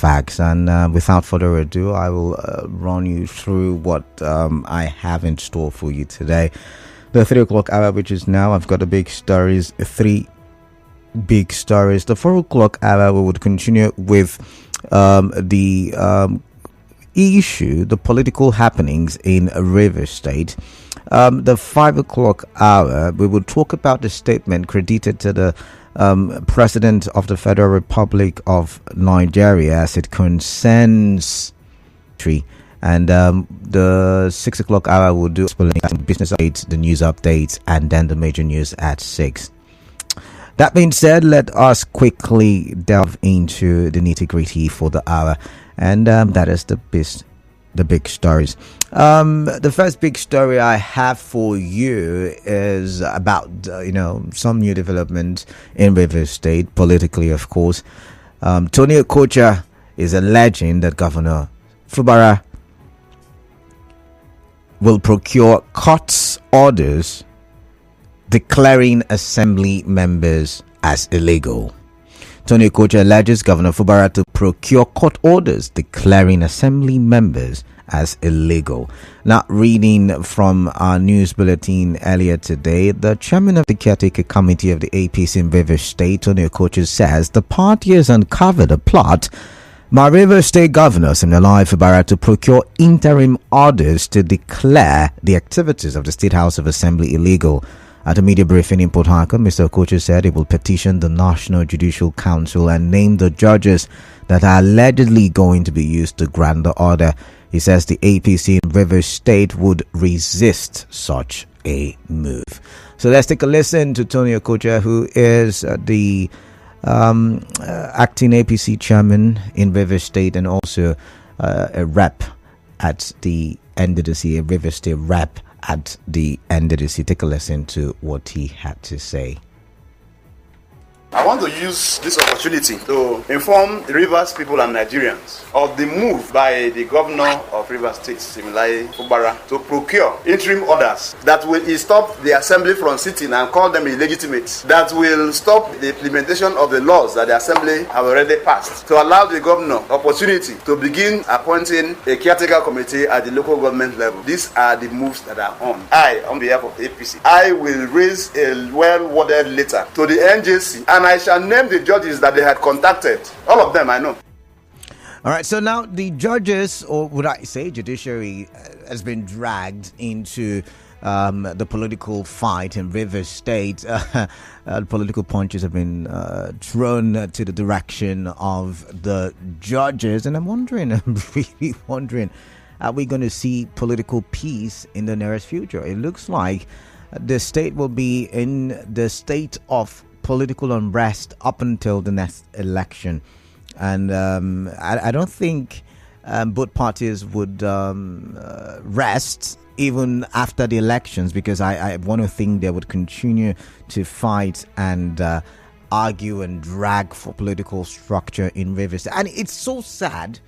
facts. And without further ado, I will run you through what I have in store for you today. The 3 o'clock hour, which is now, I've got the big stories, 3 big stories. The 4 o'clock hour, we would continue with the issue, the political happenings in Rivers State. The 5 o'clock hour, we will talk about the statement credited to the President of the Federal Republic of Nigeria as it concerns tree. And the 6 o'clock hour will do business updates, the news updates, and then the major news at 6. That being said, let us quickly delve into the nitty-gritty for the hour, and that is the big stories. The first big story I have for you is about some new development in Rivers State, politically, of course. Tony Okocha is alleging that Governor Fubara will procure court orders declaring assembly members as illegal. Tony Okocha alleges Governor Fubara to procure court orders declaring assembly members as illegal. Now, reading from our news bulletin earlier today, the chairman of the caretaker committee of the APC in Rivers State, Tony Okocha, says the party has uncovered a plot by Rivers State Governor Siminalayi Fubara to procure interim orders to declare the activities of the State House of Assembly illegal. At a media briefing in Port Harcourt, Mr. Okocha said he will petition the National Judicial Council and name the judges that are allegedly going to be used to grant the order. He says the APC in Rivers State would resist such a move. So let's take a listen to Tony Okocha, who is the acting APC chairman in Rivers State and also a rep at the NDDC, a Rivers State rep at the NDDC. Take a listen to what he had to say. I want to use this opportunity to inform the Rivers people and Nigerians of the move by the governor of Rivers State, Siminalayi Fubara, to procure interim orders that will stop the assembly from sitting and call them illegitimate, that will stop the implementation of the laws that the assembly have already passed, to allow the governor opportunity to begin appointing a caretaker committee at the local government level. These are the moves that are on. I, on behalf of the APC, I will raise a well-worded letter to the NJC, and I shall name the judges that they had contacted. All of them I know. All right, so now the judges, or would I say judiciary, has been dragged into the political fight in Rivers State. Political punches have been thrown to the direction of the judges. And I'm really wondering, are we going to see political peace in the nearest future? It looks like the state will be in the state of political unrest up until the next election, and I don't think both parties would rest even after the elections, because I want to think they would continue to fight and argue and drag for political structure in Rivers. And it's so sad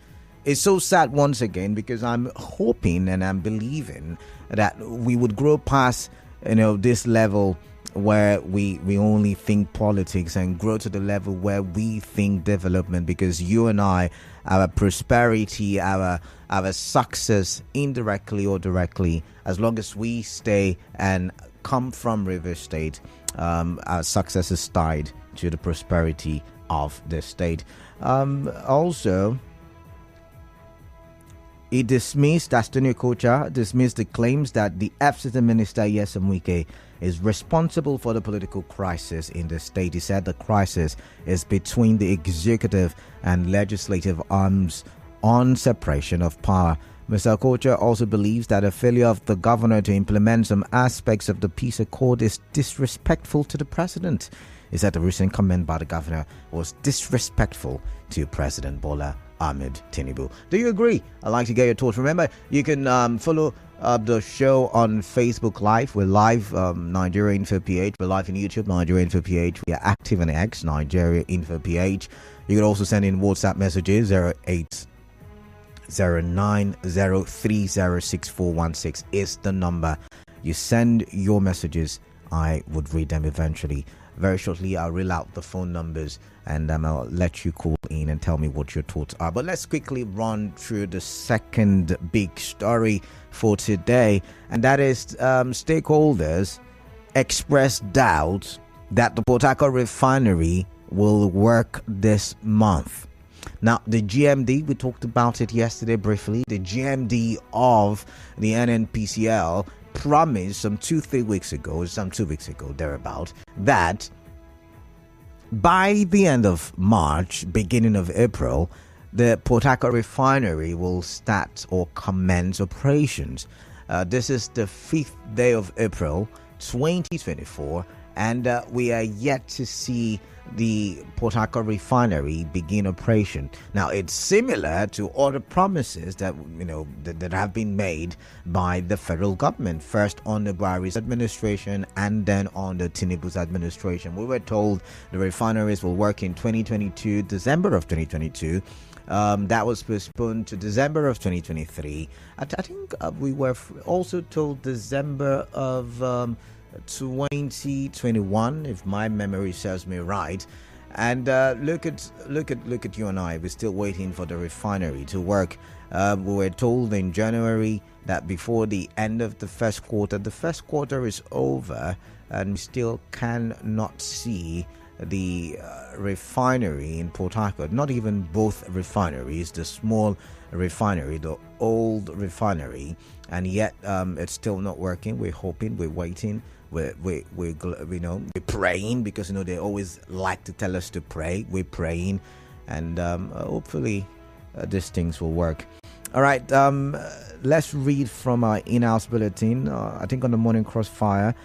once again, because I'm hoping and I'm believing that we would grow past this level where we only think politics and grow to the level where we think development, because you and I, our prosperity, our success, indirectly or directly, as long as we stay and come from Rivers State, our success is tied to the prosperity of the state. Also, he dismissed, Tony Okocha dismissed the claims that the FCT Minister Nyesom Wike is responsible for the political crisis in the state. He said the crisis is between the executive and legislative arms on separation of power. Mr. Okocha also believes that a failure of the governor to implement some aspects of the peace accord is disrespectful to the president. He said the recent comment by the governor was disrespectful to President Bola Ahmed Tinubu. Do you agree? I'd like to get your thoughts. Remember, you can follow the show on Facebook Live. We're live, Nigeria Info PH. We're live on YouTube, Nigeria Info PH. We are active on X, Nigeria Info PH. You can also send in WhatsApp messages, 0809030641 is the number. You send your messages, I would read them eventually. Very shortly, I'll reel out the phone numbers and I'll let you call in and tell me what your thoughts are. But let's quickly run through the second big story for today, and that is stakeholders express doubts that the Port Harcourt refinery will work this month. Now, the GMD, we talked about it yesterday briefly, the GMD of the NNPCL promised some 2 weeks ago, thereabout, that by the end of March, beginning of April, the Port Harcourt refinery will start or commence operations. This is the 5th day of April 2024, and we are yet to see the Port Harcourt refinery begin operation. Now, it's similar to other promises that that have been made by the federal government, first on the Buhari's administration and then on the Tinubu's administration. We were told the refineries will work in 2022, December of 2022. That was postponed to December of 2023. I think we were also told December of 2021, if my memory serves me right. And look at you and I. We're still waiting for the refinery to work. We were told in January that before the end of the first quarter is over, and we still cannot see the refinery in Port Harcourt. Not even both refineries, the small refinery, the old refinery, and yet it's still not working. We're hoping, we're waiting. We're praying, because they always like to tell us to pray. We're praying, and hopefully these things will work. All right, let's read from our in-house bulletin. I think on the Morning Crossfire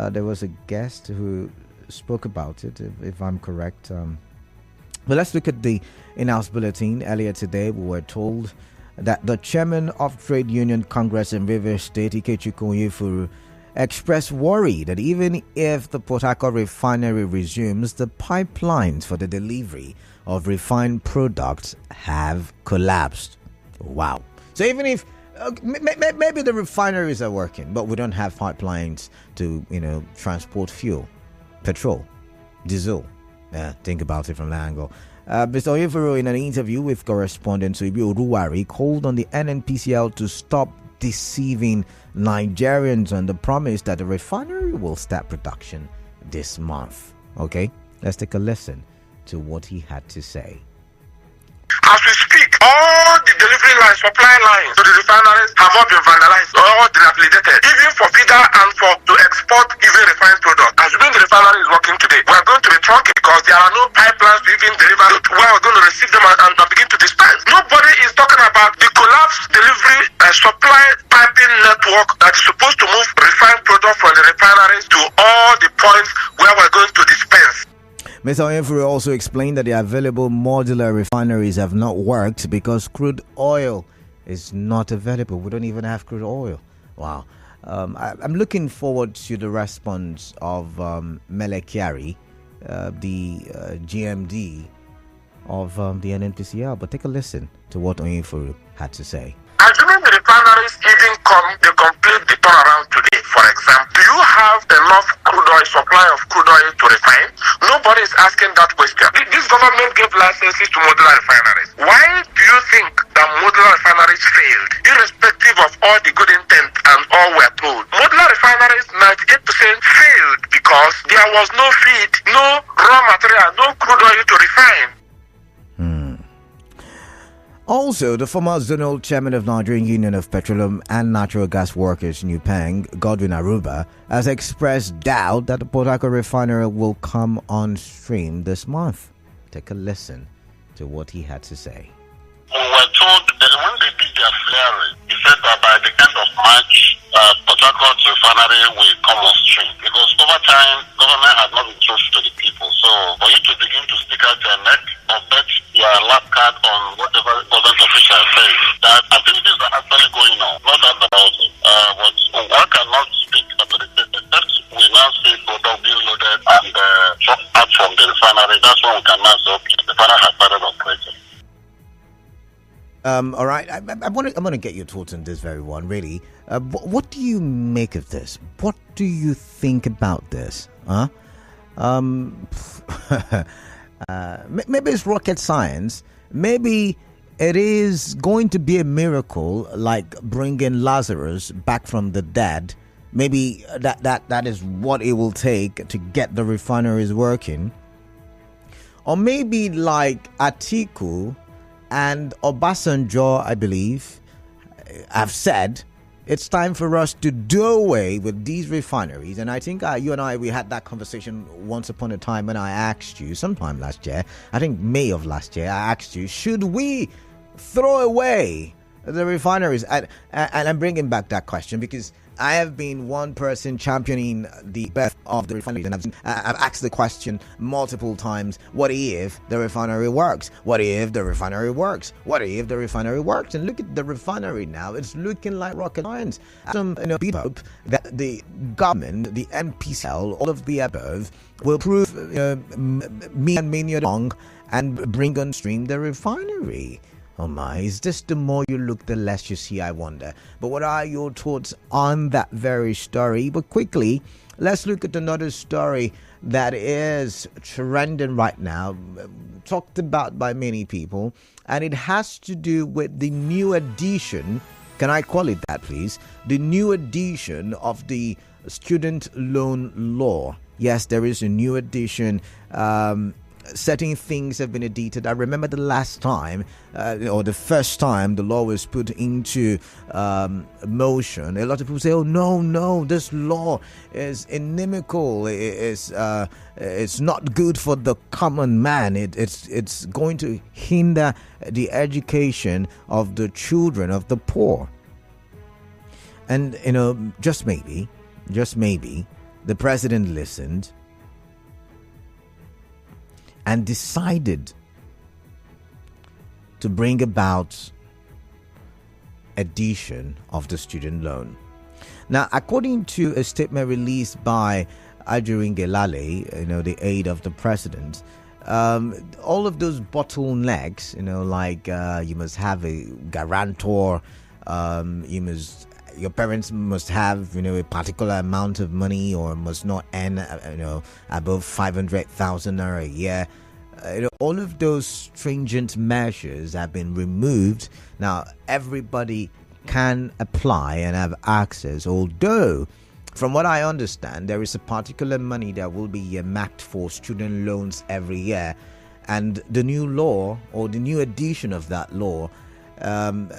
there was a guest who spoke about it, if I'm correct. But let's look at the in-house bulletin. Earlier today, we were told that the chairman of Trade Union Congress in Rivers State, Ikechukwu Onyefuru, expressed worry that even if the Port Harcourt refinery resumes, the pipelines for the delivery of refined products have collapsed. Wow. So even if maybe the refineries are working, but we don't have pipelines to transport fuel, petrol, diesel. Think about it from that angle. Mr. Onyefuru, in an interview with correspondent Tinubu Oruwari, called on the NNPCL to stop deceiving Nigerians on the promise that the refinery will start production this month. Okay, let's take a listen to what he had to say. As we speak, all the delivery lines, supply lines to the refineries have all been vandalized or dilapidated, even for feeder and to export even refined product. Assuming the refinery is working today, we are going to be trunking because there are no pipelines to even deliver where we're going to receive them and begin to dispense. Nobody is talking about the collapsed delivery supply piping network that is supposed to move refined product from the refineries to all the points where we're going to dispense. Mr. Onyefuru also explained that the available modular refineries have not worked because crude oil is not available. We don't even have crude oil. Wow. I'm looking forward to the response of Mele Kyari, the GMD of the NNPCL. But take a listen to what Onyefuru had to say. Assuming the refineries even they complete the turnaround today, for example, do you have enough crude oil, supply of crude oil to refine? Nobody is asking that question. This government gave licenses to modular refineries. Why do you think that modular refineries failed, irrespective of all the good intent and all we're told? Modular refineries, 98% failed because there was no feed, no raw material, no crude oil to refine. Also, the former zonal chairman of Nigerian Union of Petroleum and Natural Gas Workers, NUPENG, Godwin Aruba, has expressed doubt that the Port Harcourt refinery will come on stream this month. Take a listen to what he had to say. We were told that when they did their flaring, he said that by the end of March, Port Harcourt refinery will come on stream. Because over time, government had not been truthful to the people. So for you to begin to stick out your neck or bet your last card on whatever government official says, that activities are actually going on. Not that about it. But one cannot speak authoritatively except we now see product being loaded and trucked out from the refinery. That's when we can now say, okay, the refinery has started operating. All right, I'm gonna get your thoughts on this very one. Really, what do you make of this? What do you think about this? I Maybe it's rocket science. Maybe it is going to be a miracle, like bringing Lazarus back from the dead. Maybe that is what it will take to get the refineries working. Or maybe like Atiku and Obasanjo, I believe, have said, it's time for us to do away with these refineries. And I think you and I, we had that conversation once upon a time when I asked you, sometime last year, I think May of last year, I asked you, should we throw away the refineries? And I'm bringing back that question because I have been one person championing the birth of the refineries, and I've asked the question multiple times: what if the refinery works? What if the refinery works? What if the refinery works? And look at the refinery now; it's looking like rocket science. Some people hope that the government, the MPCL, all of the above, will prove me and many wrong and bring on stream the refinery. Oh my, is this the more you look, the less you see, I wonder. But what are your thoughts on that very story? But quickly, let's look at another story that is trending right now, talked about by many people, and it has to do with the new edition, can I call it that please? The new edition of the student loan law. Yes, there is a new edition. Certain things have been edited. I remember the last time, or the first time the law was put into motion, a lot of people say, oh no, this law is inimical, it's not good for the common man, it's going to hinder the education of the children of the poor. And just maybe the president listened and decided to bring about addition of the student loan. Now, according to a statement released by Ajurin Gelale, the aide of the president, all of those bottlenecks, like you must have a guarantor, your parents must have, a particular amount of money, or must not earn, above 500,000 naira a year. All of those stringent measures have been removed. Now, everybody can apply and have access, although, from what I understand, there is a particular money that will be earmarked for student loans every year. And the new law, or the new edition of that law,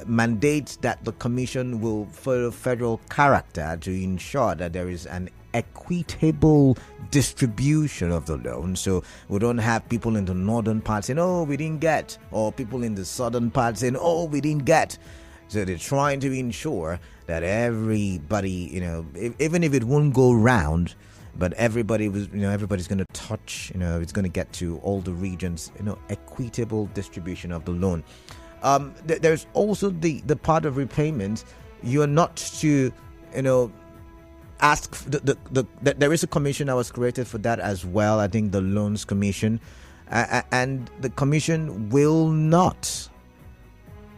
mandates that the commission will follow federal character to ensure that there is an equitable distribution of the loan. So we don't have people in the northern part saying, oh, we didn't get, or people in the southern part saying, oh, we didn't get. So they're trying to ensure that everybody, even if it won't go round, but everybody was, everybody's going to touch, it's going to get to all the regions, equitable distribution of the loan. There's also the part of repayment. You're not to, ask. There is a commission that was created for that as well. I think the Loans Commission, and the commission will not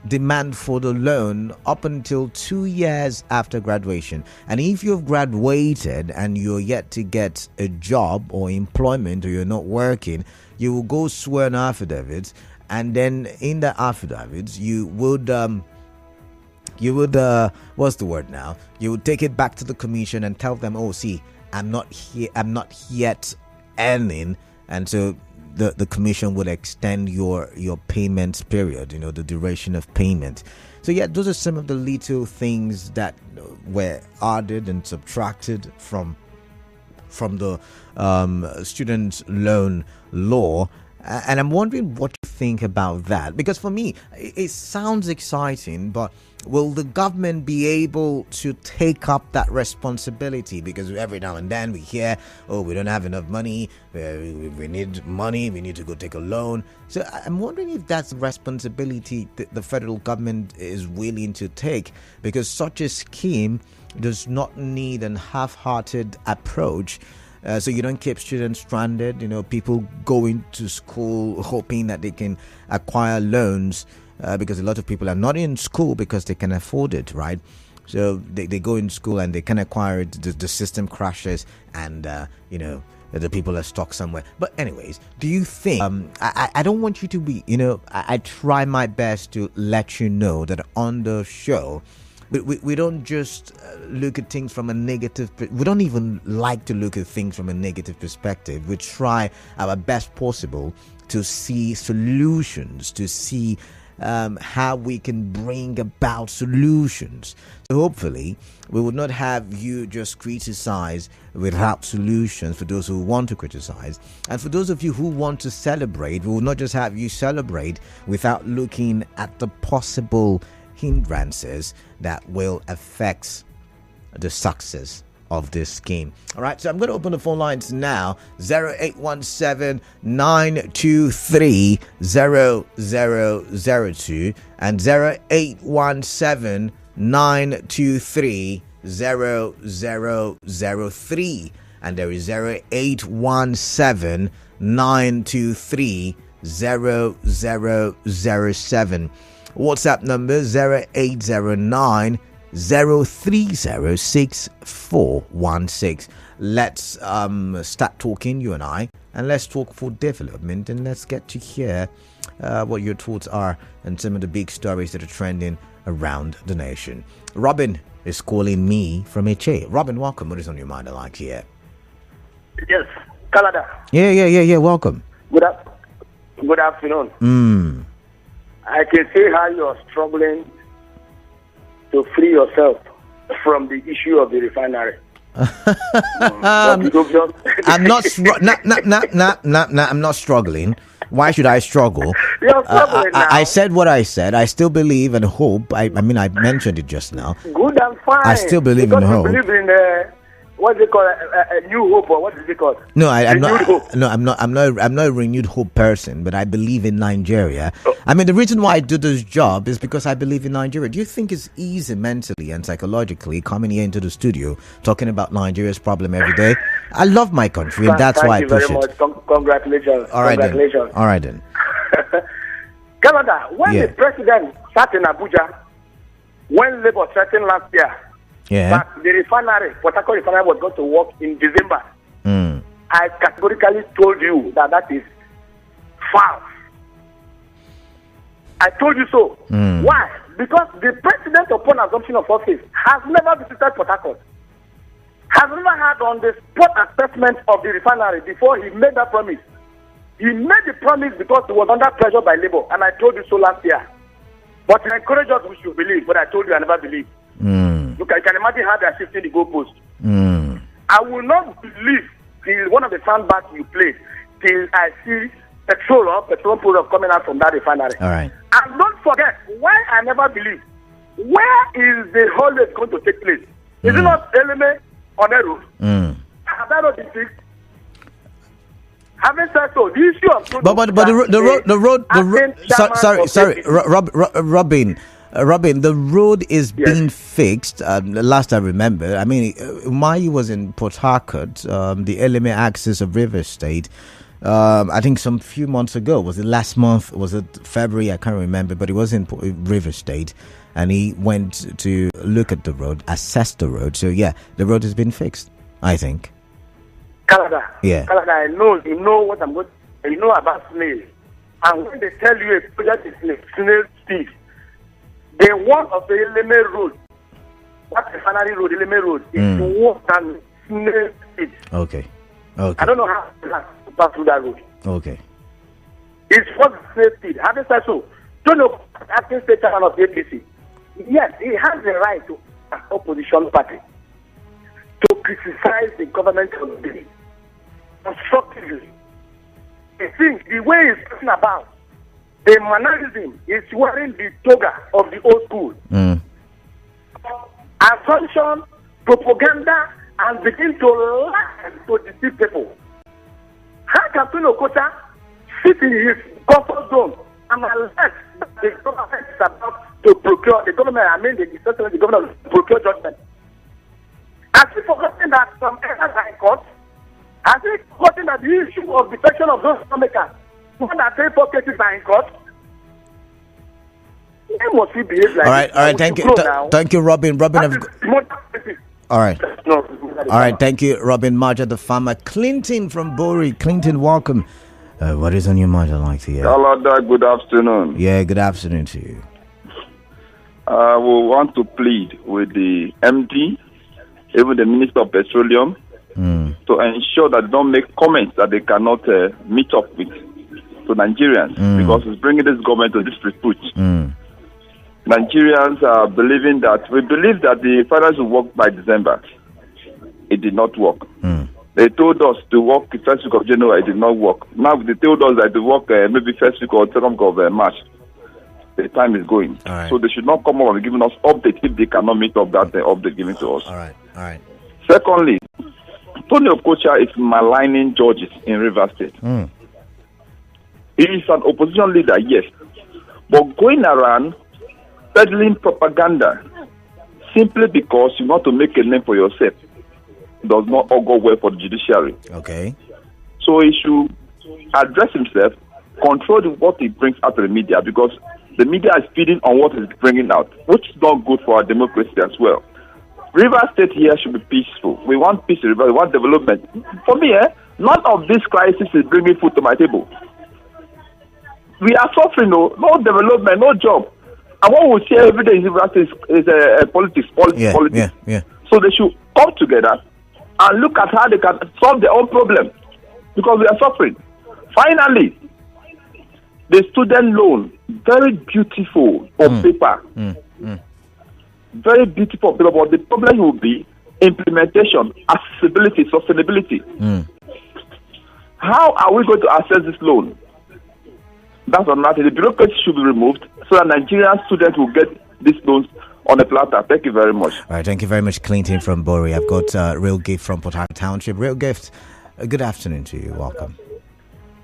demand for the loan up until 2 years after graduation. And if you've graduated and you're yet to get a job or employment, or you're not working, you will go swear an affidavit. And then in the affidavits, you would what's the word now? You would take it back to the commission and tell them, oh, see, I'm not yet earning, and so the commission would extend your payment period, the duration of payment. So yeah, those are some of the little things that were added and subtracted from the student loan law. And I'm wondering what you think about that. Because for me, it sounds exciting, but will the government be able to take up that responsibility? Because every now and then we hear, oh, we don't have enough money, we need money, we need to go take a loan. So I'm wondering if that's a responsibility that the federal government is willing to take, because such a scheme does not need a half-hearted approach. So you don't keep students stranded, people going to school hoping that they can acquire loans, because a lot of people are not in school because they can afford it, right? So they go in school and they can acquire it, the system crashes, and the people are stuck somewhere. But anyways, do you think, I don't want you to be, I try my best to let you know that on the show, we don't just look at things from a negative, we don't even like to look at things from a negative perspective. We try our best possible to see solutions, to see how we can bring about solutions. So hopefully we will not have you just criticize without solutions for those who want to criticize, and for those of you who want to celebrate, we will not just have you celebrate without looking at the possible hindrances that will affect the success of this scheme. All right, so I'm going to open the phone lines now. 0817 923 0002 and 0817 923 0003, and there is 0817 923 0007. WhatsApp number 0809 0306416. Let's start talking, you and I, and let's talk for development, and let's get to hear what your thoughts are and some of the big stories that are trending around the nation. Robin is calling me from HA. Robin, welcome. What is on your mind? I like to hear. Yes, Canada. Yeah. Welcome. Good afternoon. I can see how you are struggling to free yourself from the issue of the refinery. I'm not struggling. Why should I struggle? You're struggling now. I said what I said. I still believe and hope. I mean, I mentioned it just now. Good and fine. I still believe in hope. You believe in what they call a new hope, or what is it called? No, I'm not. Hope. No, I'm not a renewed hope person, but I believe in Nigeria. I mean, the reason why I do this job is because I believe in Nigeria. Do you think it's easy mentally and psychologically coming here into the studio talking about Nigeria's problem every day? I love my country, and that's why I push it. Thank you very much. Congratulations. All right then. Canada, when the president sat in Abuja, when Labour threatened last year, that the refinery, Port Harcourt refinery, was going to work in December, I categorically told you that is false. I told you so. Why? Because the president, upon assumption of office, has never visited Port Harcourt, has never had on the spot assessment of the refinery before he made that promise. He made the promise because he was under pressure by Labour, and I told you so last year. But you encourage us, we should believe, but I told you I never believed. Look, I can imagine how they are shifting the goalpost. I will not believe till one of the soundbars you played, till I see petrol product coming out from that refinery. All right. And don't forget, why I never believe, where is the holiday going to take place? Is it not Eleme on the road? Has that not been fixed? Having said so, the issue of Robin, the road is being fixed. Last I remember, I mean, Umahi was in Port Harcourt, the LMA axis of River State. I think some few months ago. Was it last month? Was it February? I can't remember, but it was in River State, and he went to look at the road, assess the road. So yeah, the road has been fixed, I think. Canada. Yeah. Canada, I know you know what I'm going to, you know about snail. And when they tell you a project is snail speed, the one of the Eleme Road, that refinery road, Eleme Road, is worse than snail speed. Okay. I don't know how to pass through that road. Okay. It's worse than snail speed. Having said so, don't know acting state chairman of the APC. Yes, he has the right to an opposition party to criticize the government of the day constructively. I think the way he's talking about the mannerism is wearing the toga of the old school. Assumption, propaganda, and begin to lie to deceive people. How can Okocha sit in his comfort zone and allege that the government is about to procure, the government, I mean the government will procure judgment? Has he forgotten that some errors are in court? Has he forgotten that the issue of detection of those lawmakers, one that 3 cases are in court? Must behave like all right. Thank you, Robin. All right. No, All right, thank you, Robin Marja, the farmer. Clinton from Bori. Clinton, welcome. What is on your mind, I'd like to hear? Hello, good afternoon. Yeah, good afternoon to you. We want to plead with the MD, even the Minister of Petroleum, to ensure that they don't make comments that they cannot meet up with to Nigerians, because it's bringing this government to dispute. Nigerians are believing that, we believe that the finance will work by December. It did not work. They told us to work the first week of January, it did not work. Now they told us that they work maybe first week or second week of March. The time is going. Right. So they should not come up and giving us updates if they cannot meet up that update given to us. All right. Secondly, Tony Okocha is maligning judges in Rivers State. He is an opposition leader, yes, but going around peddling propaganda simply because you want to make a name for yourself does not augur well for the judiciary. Okay. So he should address himself, control what he brings out to the media, because the media is feeding on what he's bringing out, which is not good for our democracy as well. Rivers State here should be peaceful. We want peace in Rivers, we want development. For me, none of this crisis is bringing food to my table. We are suffering, no development, no job. And what we see every day in Rivers State is politics. Yeah. So they should come together and look at how they can solve their own problem, because we are suffering. Finally, the student loan, very beautiful on paper. Very beautiful on paper, but the problem will be implementation, accessibility, sustainability. How are we going to access this loan? That's another. The bureaucracy should be removed so that Nigerian students will get these loans on a platter. Thank you very much. All right, thank you very much, Clinton from Bori. I've got Real Gift from Port Harcourt Township. Real Gift, good afternoon to you. Welcome.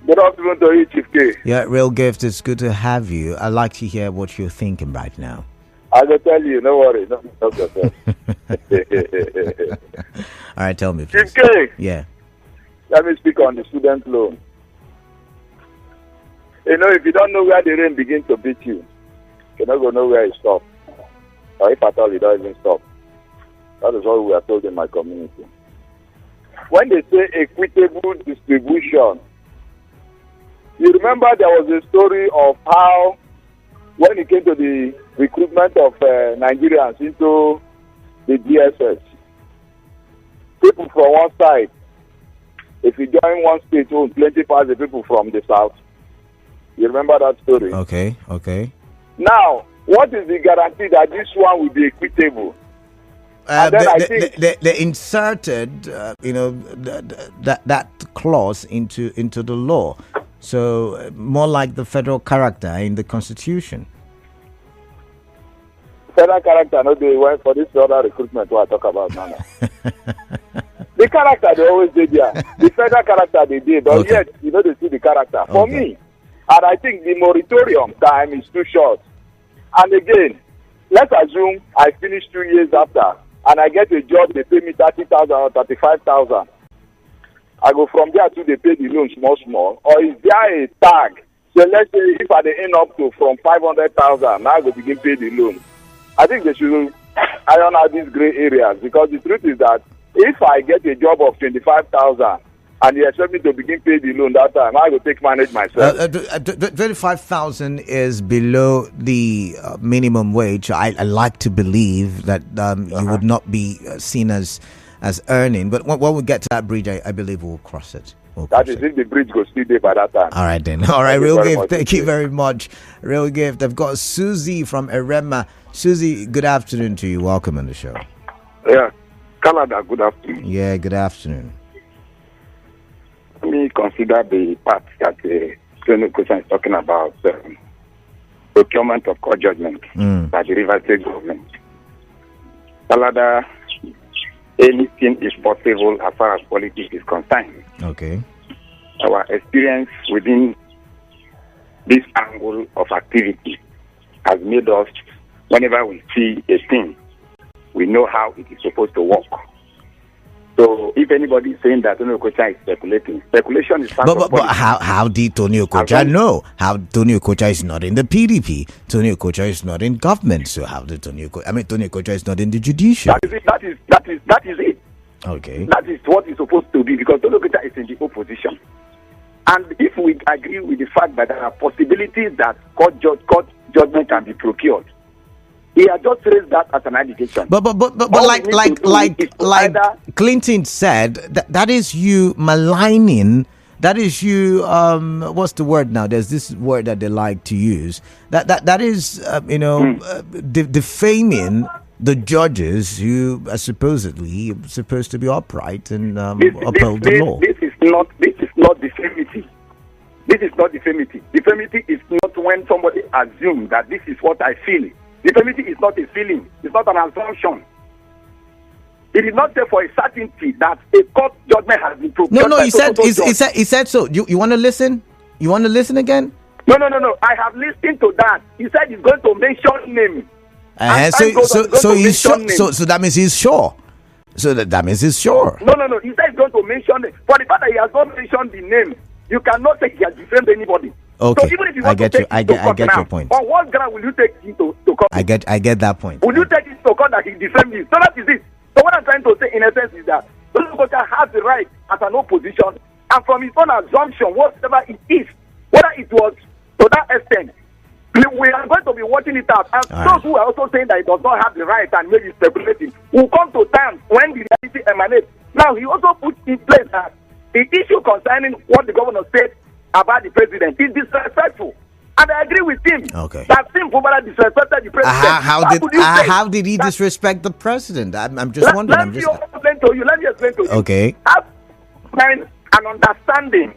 Good afternoon to you, Chief K. Yeah, Real Gift, it's good to have you. I'd like to hear what you're thinking right now. I will tell you, no worry. No, All right, tell me, please. Chief K. Yeah. Let me speak on the student loan. You know, if you don't know where the rain begins to beat you, you're not going to know where it stops. Or if at all, it doesn't even stop. That is what we are told in my community. When they say equitable distribution, you remember there was a story of how, when it came to the recruitment of Nigerians into the DSS, people from one side, if you join one state, you will plenty pass the people from the south. You remember that story? Okay. Now, what is the guarantee that this one will be equitable? They inserted, that clause into the law. So more like the federal character in the Constitution. Federal character, no, they went for this other recruitment what I talk about now. The character, they always did there. The federal character, they did. But yet, they see the character. For me, and I think the moratorium time is too short. And again, let's assume I finish 2 years after, and I get a job, they pay me 30,000 or 35,000. I go from there to they pay the loan small, or is there a tag? So let's say if I end up to from 500,000, now I go begin pay the loan. I think they should iron out these gray areas, because the truth is that if I get a job of 25,000 and you expect me to begin pay the loan that time, I will manage myself. 25,000 is below the minimum wage. I like to believe that you would not be seen as earning, but when we get to that bridge, I believe we'll cross it. That is if the bridge goes still there by that time. All right then. All right, Real Gift. Thank you very much, Real Gift. I've got Susie from Erema. Susie, good afternoon to you. Welcome on the show. Yeah, Canada. Good afternoon. Yeah, good afternoon. Let me consider the part that the question is talking about, procurement of court judgment by the River State government. Canada, anything is possible as far as politics is concerned. Okay. Our experience within this angle of activity has made us, whenever we see a thing, we know how it is supposed to work. So if anybody is saying that Tony Okocha is speculating, speculation is part of politics. But how did Tony Okocha know? How Tony Okocha is not in the PDP? Tony Okocha is not in government. So how did Tony Okocha is not in the judiciary? That is it. Okay. That is what it's supposed to be, because Okocha is in the opposition. And if we agree with the fact that there are possibilities that court judgment can be procured, he has just raised that as an allegation. But like Clinton said, that is you maligning. That is you. What's the word now? There's this word that they like to use. That is defaming the judges who are supposedly supposed to be upright and uphold the law. This is not defamity. This is not defamity. Defamity is not when somebody assumes that this is what I feel. Defamity is not a feeling. It's not an assumption. It did not say for a certainty that a court judgment has been procured. No. He said so. You want to listen? You want to listen again? No. I have listened to that. He said he's going to mention name. So he's sure. So that means he's sure. So that means he's sure. No. He said he's going to mention it. For the fact that he has not mentioned the name, you cannot say he has defamed anybody. Okay. So even if you want to take I get your point. On what ground will you take him to court? I get that point. Will you take him to court that he defamed you? So that is it. So what I'm trying to say in essence is that Okocha has the right as an opposition, and from his own assumption, whatever it is, whether it was to that extent, we are going to be watching it out. And those who are also saying that he does not have the right and maybe speculating will come to terms when the reality emanates. Now, he also put in place that the issue concerning what the governor said about the president is disrespectful. And I agree with him. Okay. That Fubara disrespected the president. How did he disrespect the president? I'm just wondering. Let me explain to you. Okay. Have an understanding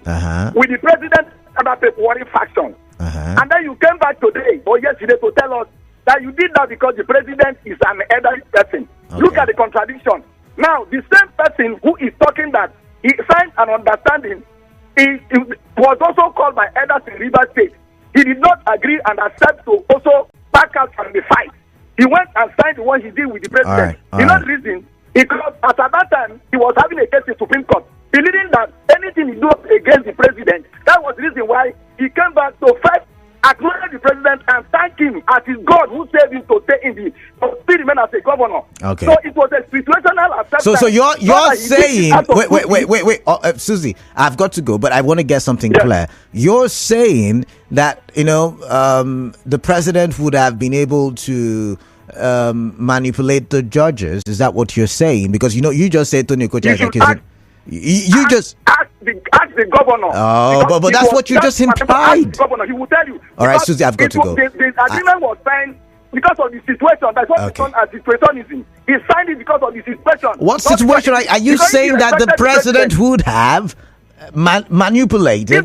with the president about the warring faction. And then you came back today or yesterday to tell us that you did that because the president is an elderly person. Okay. Look at the contradiction. Now, the same person who is talking that he signed an understanding, he was also called by elders in Rivers State. He did not agree and accept to also back out from the fight. He went and signed the one he did with the president. You know the reason? Because at that time, he was having a case in Supreme Court, believing that anything he do against the president, that was the reason why he came back to fight, acknowledge the president and thank him as his God who saved him to stay in the still remain as a governor. Okay. So it was a situational acceptance. So you're saying wait, Susie, I've got to go, but I want to get something clear. You're saying that the president would have been able to manipulate the judges. Is that what you're saying? Because you just said Tony Okocha is accusing. You just ask the governor. Oh, but that's what you just implied. The governor, he will tell you. All right, Susie, I've got to go. The agreement was signed because of the situation. That's what it's known as situationism. He signed it because of the situation. What situation are you saying that the president would have manipulated?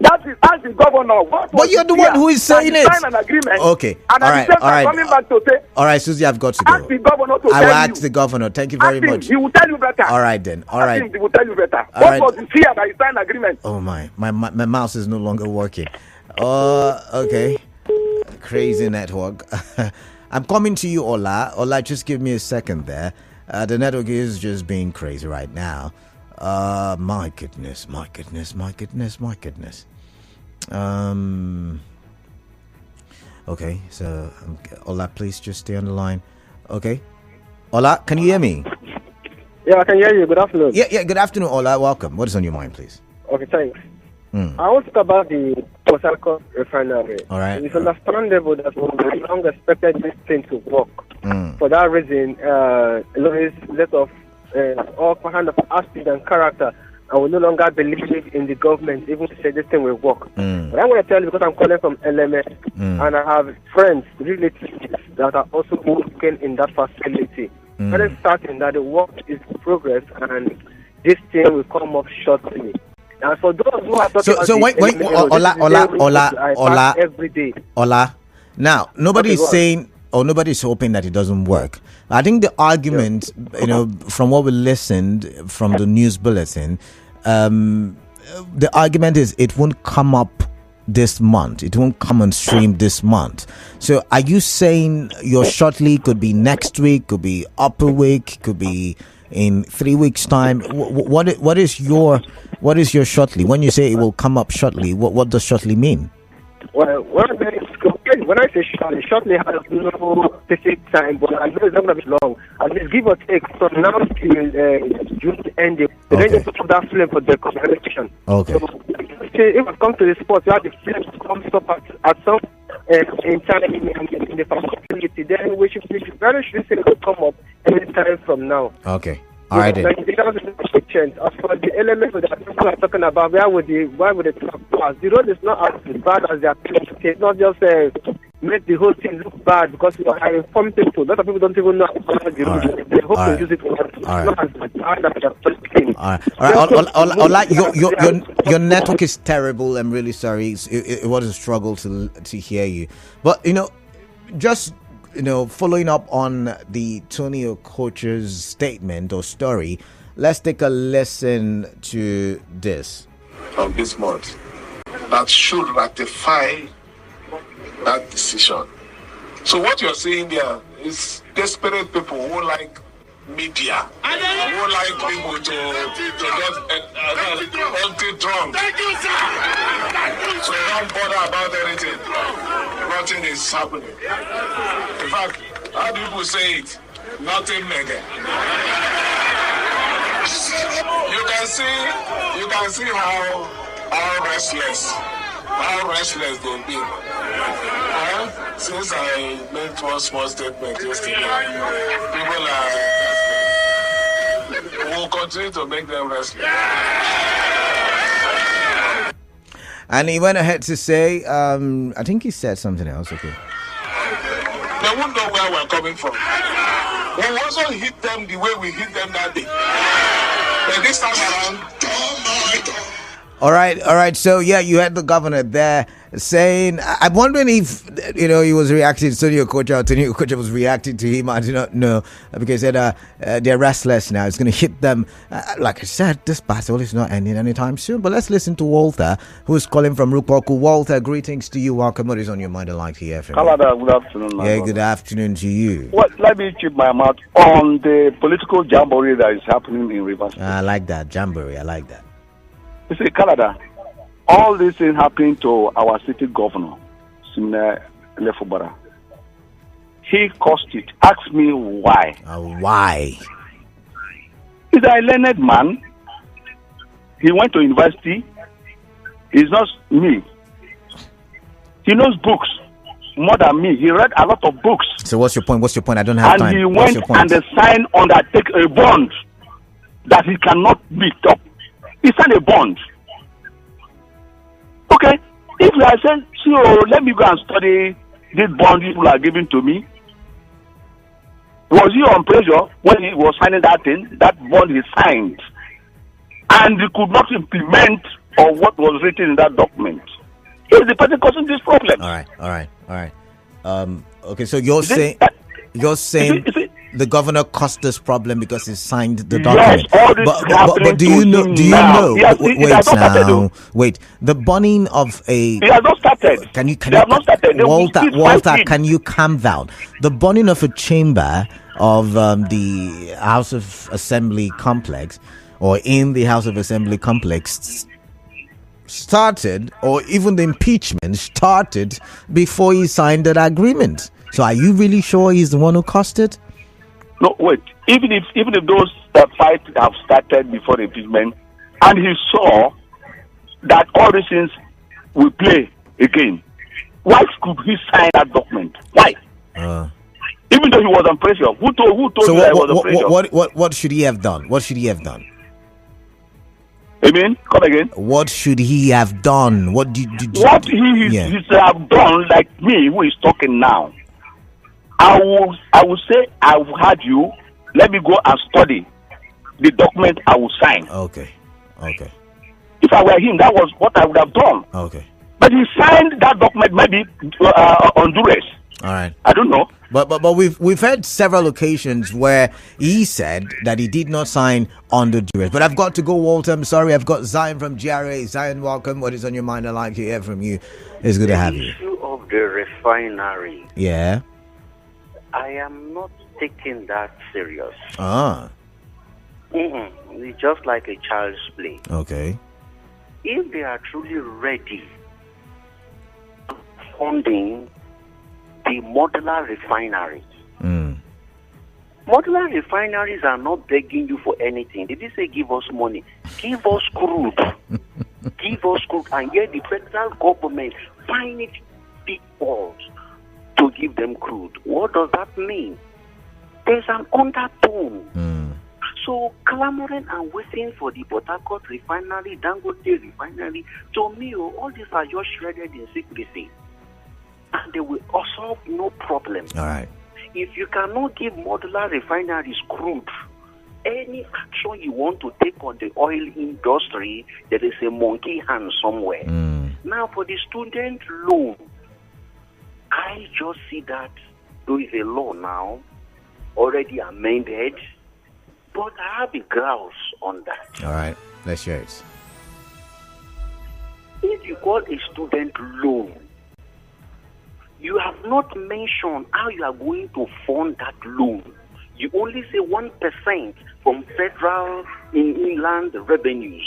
That is as the governor. But you're the one who is saying it. Sign an agreement. Okay. And all right. Coming back to say. All right, Susie, I've got to go. Ask the governor to I will ask the governor. Thank you very much. He will tell you better. All right then. All right. He will tell you better. What was the fear that he signed agreement? Oh my mouse is no longer working. Okay. Crazy network. I'm coming to you, Ola. Ola, just give me a second there. The network is just being crazy right now. My goodness. Okay, so Ola, please just stay on the line. Okay, Ola, can you hear me? Yeah, I can hear you. Good afternoon. Yeah. Good afternoon, Ola. Welcome. What is on your mind, please? Okay, thanks. I want to talk about the Port Harcourt refinery. All right. It's understandable that we long expected this thing to work. For that reason, let of all kind of attitude and character. I will no longer believe in the government, even to say this thing will work. But I'm going to tell you, because I'm calling from LMS, and I have friends, relatives that are also working in that facility. And it's starting that the work is in progress, and this thing will come up shortly. And for those who are talking Ola, every day. Ola, now nobody's saying or nobody's hoping that it doesn't work. I think the argument, from what we listened from the news bulletin, the argument is it won't come up this month. It won't come on stream this month. So are you saying your shortly could be next week, could be upper week, could be in 3 weeks' time? What is your shortly? When you say it will come up shortly, what does shortly mean? Well, when I say shortly has no specific time, but I know it's not going to be long. At least give or take from now till June ending. They don't just put that flame for the conversation. Okay. So, if it comes to the sport, you have the flame to come stop at some in time in the facility. Then we should very sure come up any time from now. Okay. All right. Then. As for the elements that people are talking about, why would the truck pass? The road is not as bad as they are trying to say. It's not just make the whole thing look bad because we are informing people. A lot of people don't even know about the road. They hope to use it for it's not as bad as they are saying. All right. Your network is terrible. I'm really sorry. It was a struggle to hear you. But just following up on the Tony Okocha's statement or story, let's take a listen to this. Of this month that should ratify that decision. So what you're saying there is desperate people who like media, who like people to get empty drunk. So don't bother about anything. Nothing is happening. In fact, how do people say it? Nothing mega. You can see how restless they've been. Since I made one small statement yesterday, people will continue to make them restless. And he went ahead to say, I think he said something else. Okay. They won't know where we're coming from. We also hit them the way we hit them that day. But this time around, All right. So yeah, you had the governor there saying, I'm wondering if he was reacting to Tony Okocha, or Tony Okocha was reacting to him. I do not know, because he said they're restless now. It's going to hit them. Like I said, this battle is not ending anytime soon. But let's listen to Walter, who's calling from Rupoku. Walter, greetings to you. Welcome. What is on your mind? I'd like to hear from you. Canada, good afternoon. Yeah, good afternoon to you. Let me keep my mouth on the political jamboree that is happening in Rivers. I like that jamboree. I like that. You see, Canada, all this is happening to our city governor, Gov Fubara. He caused it. Ask me why. Why? He's a learned man. He went to university. He's not me. He knows books more than me. He read a lot of books. So what's your point? I don't have time. And he went and signed undertake a bond that he cannot meet up. He signed a bond. Okay, if you are saying, let me go and study this bond people are giving to me, was he on pressure when he was signing that thing, that bond he signed, and he could not implement on what was written in that document? He is the person causing this problem. All right. Okay, so you're saying the governor caused this problem because he signed the document. Yes, but do you know? Wait. The burning of a. It has not started. Can you not started. Walter, can you calm down? The burning of a chamber of the House of Assembly complex, or in the House of Assembly complex, started, or even the impeachment started before he signed that agreement. So, are you really sure he's the one who caused it? No, wait. Even if those fights have started before the impeachment, and he saw that all these things will play again, why could he sign that document? Why? Even though he was on pressure, who told you that he was on pressure? What should he have done? What should he have done? I mean, come again. What should he have done? What he should have done, like me, who is talking now. I will say, I've heard you. Let me go and study the document I will sign. Okay. If I were him, that was what I would have done. Okay. But he signed that document maybe on duress. All right. I don't know. But we've had several occasions where he said that he did not sign under duress. But I've got to go, Walter. I'm sorry. I've got Zion from GRA. Zion, welcome. What is on your mind? I'd like to hear from you. It's good to have you. The issue of the refinery. Yeah. I am not taking that serious. It's just like a child's play. Okay. If they are truly ready, funding the modular refineries. Modular refineries are not begging you for anything. They didn't say give us money. Give us crude. Give us crude. And yet the federal government find it difficult to give them crude. What does that mean? There's an undertone. So clamoring and waiting for the Port Harcourt refinery, Dangote refinery, to me, all these are just shredded in secrecy. And they will solve no problem. All right. If you cannot give modular refineries crude, any action you want to take on the oil industry, there is a monkey hand somewhere. Now, for the student loan, I just see that there is a law now already amended, but I have a grouse on that. All right. Let's hear it. If you call a student loan, you have not mentioned how you are going to fund that loan. You only say 1% from federal inland revenues.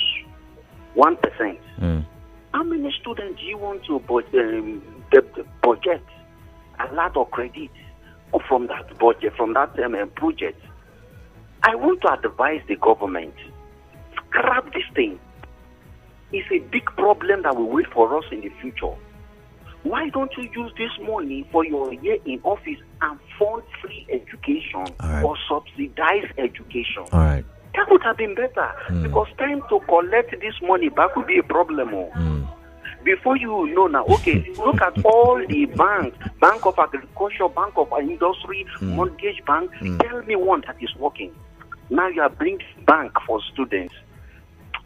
1%. How many students do you want to budget a lot of credit from that budget, from that project? I want to advise the government, scrap this thing. It's a big problem that will wait for us in the future. Why don't you use this money for your year in office and fund free education or subsidize education? All right. That would have been better because time to collect this money back would be a problem. Before you know now, okay, look at all the banks, Bank of Agriculture, Bank of Industry, Mortgage Bank. Tell me one that is working. Now you are bringing bank for students.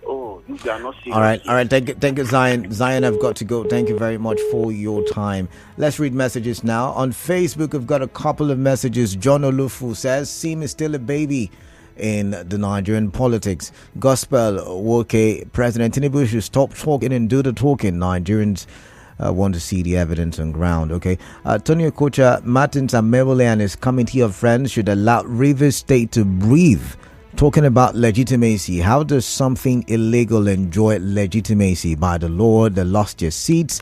Oh, you are not serious. All right. Thank you, Zion. Zion, I've got to go. Thank you very much for your time. Let's read messages now. On Facebook, we've got a couple of messages. John Olufu says, Sim is still a baby in the Nigerian politics. Gospel Woke, President Tinubu should stop talking and do the talking. Nigerians want to see the evidence on ground. Okay. Tony Okocha, Martins Amewole and his committee of friends should allow Rivers State to breathe. Talking about legitimacy, how does something illegal enjoy legitimacy? By the law, they lost their seats.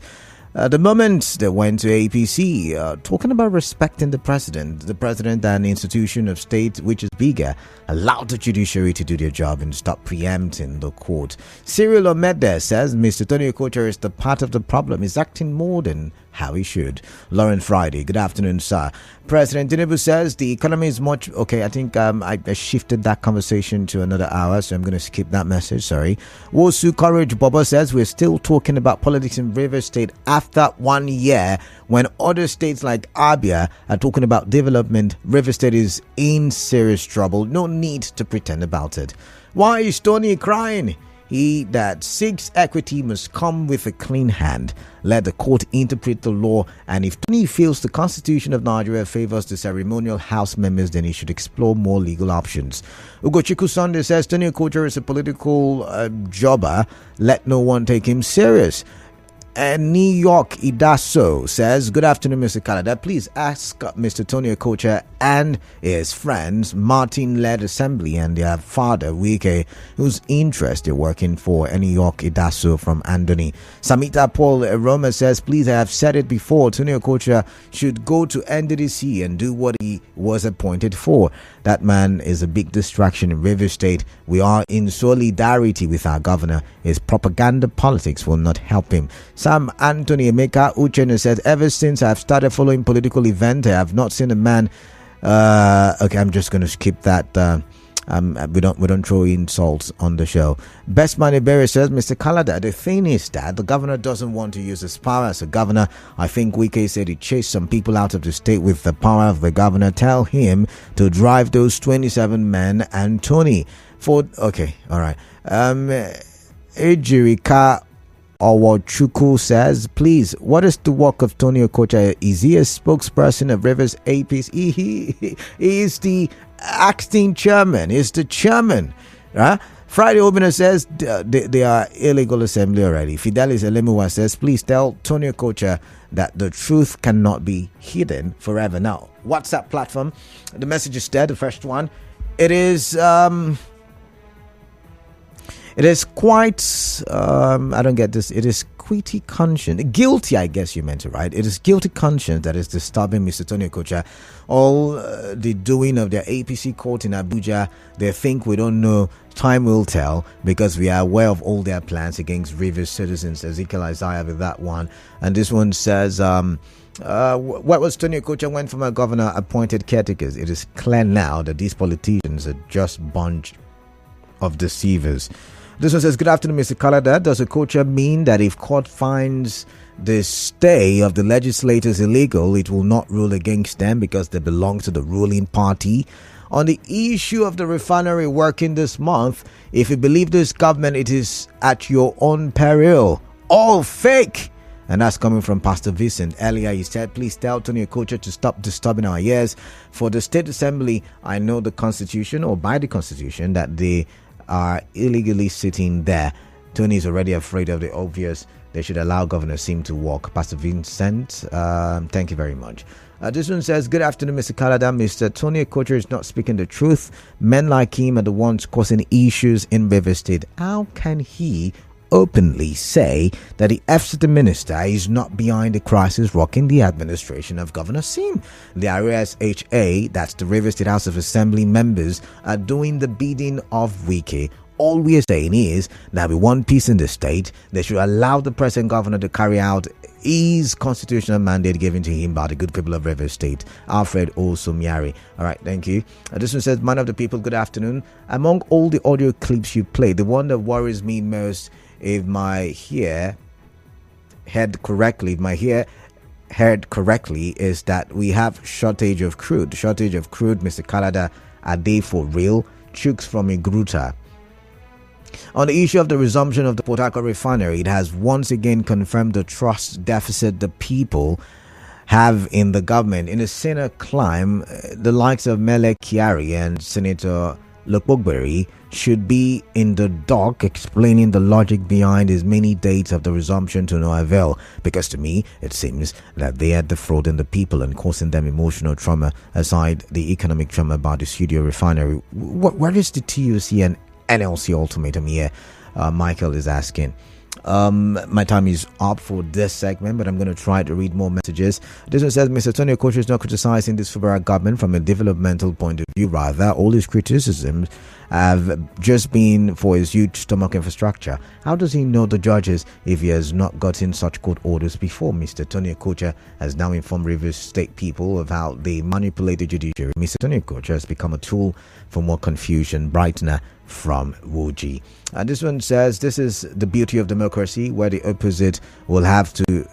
The moment they went to APC, talking about respecting the president and institution of state, which is bigger, allow the judiciary to do their job and stop preempting the court. Cyril Omede says Mr. Tony Okocha is the part of the problem. He's acting more than how he should. Lauren Friday, good afternoon, sir. President Tinubu says the economy is much... Okay, I think I shifted that conversation to another hour, so I'm going to skip that message, sorry. Wosu Courage Bobo says we're still talking about politics in Rivers State after 1 year when other states like Abia are talking about development. Rivers State is in serious trouble. No need to pretend about it. Why is Tony crying? He that seeks equity must come with a clean hand. Let the court interpret the law, and if Tony feels the Constitution of Nigeria favors the ceremonial house members, then he should explore more legal options. Ugochukwu Sunday says Tony Okocha is a political jobber. Let no one take him serious. And New York Idaso says, good afternoon, Mr. Canada. Please ask Mr. Tony Okocha and his friends, Martin-led Assembly, and their father, Wike, whose interest they're working for. New York Idaso from Andoni. Samita Paul Roma says, please, I have said it before, Tony Okocha should go to NDDC and do what he was appointed for. That man is a big distraction in Rivers State. We are in solidarity with our governor. His propaganda politics will not help him. Sam Anthony Emeka Uchene says, ever since I've started following political events, I have not seen a man... okay, I'm just going to skip that. We don't throw insults on the show. Best Money Berry says, Mr. Kalada, the thing is that the governor doesn't want to use his power as a governor. I think Wike said he chased some people out of the state with the power of the governor. Tell him to drive those 27 men and Tony. Okay, all right. Ejirika Owochukwu says, please, what is the work of Tony Okocha? Is he a spokesperson of Rivers APC? He is the acting chairman. He's the chairman. Friday Obina says they are illegal assembly already. Fidelis Elemuwa says, please tell Tony Okocha that the truth cannot be hidden forever. Now, WhatsApp platform, the message is there, the first one. It is It is quite, I don't get this. It is quity conscience, guilty, I guess you meant to write. It is guilty conscience that is disturbing Mr. Tony Okocha. All the doing of their APC court in Abuja, they think we don't know. Time will tell, because we are aware of all their plans against Rivers citizens. Ezekiel Isaiah with that one. And this one says, what was Tony Okocha when former governor appointed caretakers? It is clear now that these politicians are just bunch of deceivers. This one says, good afternoon, Mr. Kalada. Does Okocha mean that if court finds the stay of the legislators illegal, it will not rule against them because they belong to the ruling party? On the issue of the refinery working this month, if you believe this government, it is at your own peril. All fake. And that's coming from Pastor Vincent. Earlier he said, please tell Tony Okocha to stop disturbing our ears. For the State Assembly, I know the Constitution, or by the Constitution, that they are illegally sitting there. Tony is already afraid of the obvious. They should allow Governor Sim to walk. Pastor Vincent, thank you very much. This one says, good afternoon, Mr. Kalada. Mr. Tony Okocha is not speaking the truth. Men like him are the ones causing issues in River State. How can he openly say that the FCT minister is not behind the crisis rocking the administration of Governor Sim? The RSHA, that's the River State House of Assembly members, are doing the bidding of Wike. All we are saying is that we want peace in the state. They should allow the present governor to carry out his constitutional mandate given to him by the good people of River State. Alfred Osumiari. All right, thank you. This one says, man of the people, good afternoon. Among all the audio clips you played, the one that worries me most, if my ear heard correctly, is that we have shortage of crude. Mr. Kalada, are they for real? Chooks from Igruta. On the issue of the resumption of the Port Harcourt refinery, it has once again confirmed the trust deficit the people have in the government. In a Senate climb, the likes of Mele Kyari and Senator Lokbogberi should be in the dock explaining the logic behind his many dates of the resumption to no avail, because to me it seems that they are defrauding the people and causing them emotional trauma aside the economic trauma about the studio refinery. Where is the TUC and NLC ultimatum here? Michael is asking. My time is up for this segment, but I'm going to try to read more messages. This one says, Mr. Tony Okocha is not criticizing this Fubara government from a developmental point of view. Rather, all his criticisms have just been for his huge stomach infrastructure. How does he know the judges if he has not gotten such court orders before? Mr. Tony Okocha has now informed Rivers State people of how they manipulate the judiciary. Mr. Tony Okocha has become a tool for more confusion. Brightener from Wuji. And this one says, this is the beauty of democracy, where the opposite will have to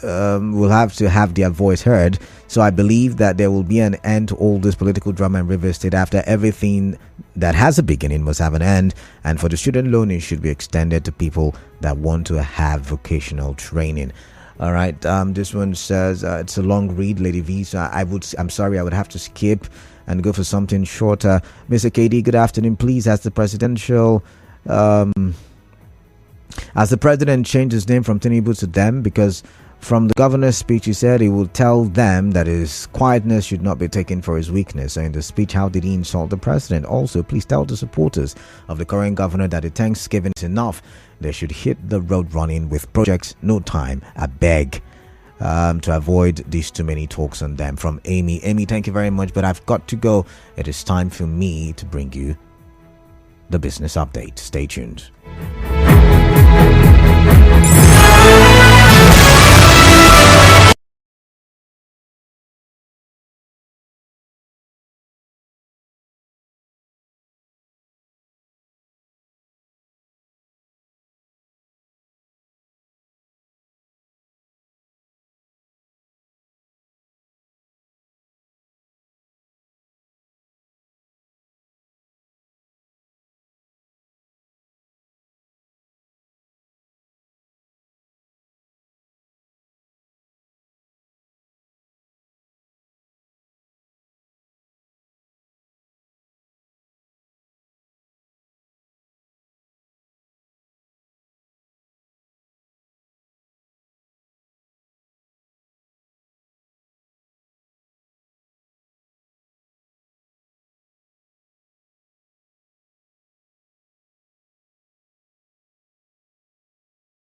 have their voice heard. So I believe that there will be an end to all this political drama in River State. After everything that has a beginning must have an end, and for the student loan, it should be extended to people that want to have vocational training. All right, this one says, it's a long read, Lady V, so I'm sorry, I would have to skip and go for something shorter. Mr. KD, good afternoon. Please, as the president changed his name from Tinubu to them, because from the governor's speech he said he will tell them that his quietness should not be taken for his weakness. So in the speech, how did he insult the president? Also, please tell the supporters of the current governor that the Thanksgiving is enough. They should hit the road running with projects. No time, I beg. To avoid these too many talks on them. From Amy, thank you very much, but I've got to go. It is time for me to bring you the business update. Stay tuned.